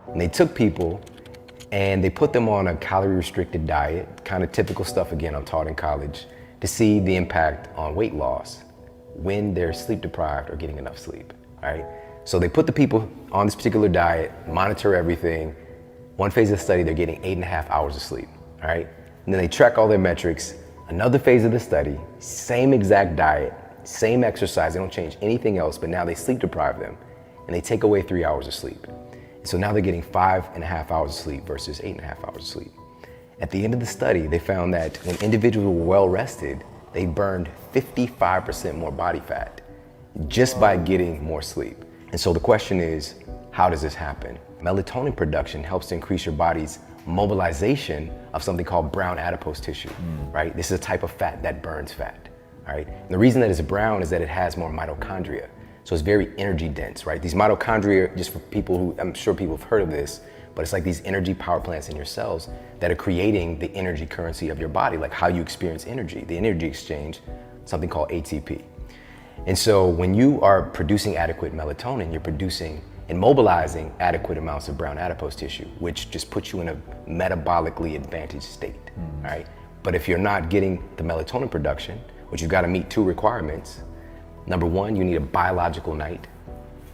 And they took people and they put them on a calorie-restricted diet, kind of typical stuff again I'm taught in college, to see the impact on weight loss when they're sleep deprived or getting enough sleep, right? So they put the people on this particular diet, monitor everything. One phase of the study, they're getting 8.5 hours of sleep, all right? And then they track all their metrics. Another phase of the study, same exact diet, same exercise, they don't change anything else, but now they sleep deprive them and they take away 3 hours of sleep. So now they're getting 5.5 hours of sleep versus 8.5 hours of sleep. At the end of the study, they found that when individuals were well rested, they burned 55% more body fat just by getting more sleep. And so the question is, how does this happen? Melatonin production helps to increase your body's mobilization of something called brown adipose tissue, right? This is a type of fat that burns fat, right? And the reason that it's brown is that it has more mitochondria. So it's very energy dense, right? These mitochondria, just for people who, I'm sure people have heard of this, but it's like these energy power plants in your cells that are creating the energy currency of your body, like how you experience energy, the energy exchange, something called ATP. And so when you are producing adequate melatonin, you're producing and mobilizing adequate amounts of brown adipose tissue, which just puts you in a metabolically advantaged state, right? But if you're not getting the melatonin production, which you've got to meet two requirements. Number one, you need a biological night.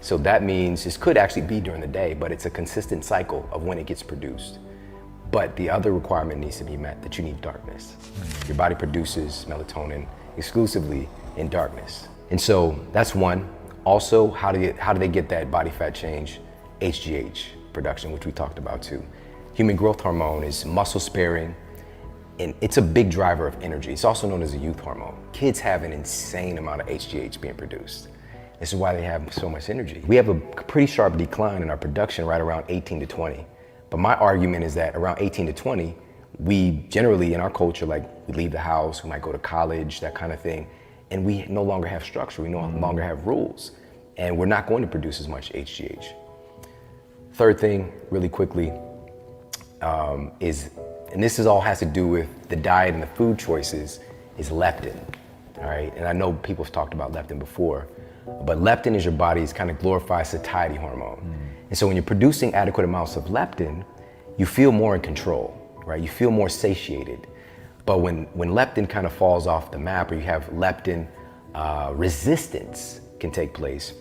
So that means this could actually be during the day, but it's a consistent cycle of when it gets produced. But the other requirement needs to be met, that you need darkness. Your body produces melatonin exclusively in darkness. And so that's one. Also, how do they get that body fat change? HGH production, which we talked about too. Human growth hormone is muscle sparing, and it's a big driver of energy. It's also known as a youth hormone. Kids have an insane amount of HGH being produced. This is why they have so much energy. We have a pretty sharp decline in our production right around 18 to 20. But my argument is that around 18 to 20, we generally in our culture, like we leave the house, we might go to college, that kind of thing, and we no longer have structure, we no longer have rules, and we're not going to produce as much HGH. Third thing, really quickly, and this all has to do with the diet and the food choices, is leptin, all right? And I know people have talked about leptin before, but leptin is your body's kind of glorified satiety hormone. And so when you're producing adequate amounts of leptin, you feel more in control, right? You feel more satiated. But when leptin kind of falls off the map, or you have leptin resistance can take place,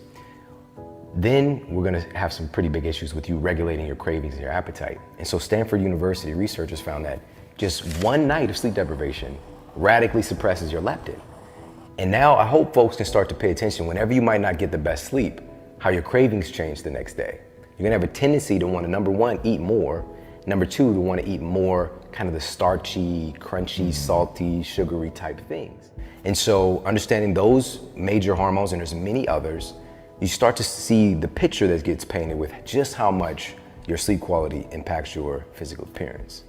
then we're gonna have some pretty big issues with you regulating your cravings and your appetite. And so Stanford University researchers found that just one night of sleep deprivation radically suppresses your leptin. And now I hope folks can start to pay attention whenever you might not get the best sleep, how your cravings change the next day. You're gonna have a tendency to want to, number one, eat more. Number two, to want to eat more kind of the starchy, crunchy, salty, sugary type things. And so understanding those major hormones, and there's many others, you start to see the picture that gets painted with just how much your sleep quality impacts your physical appearance.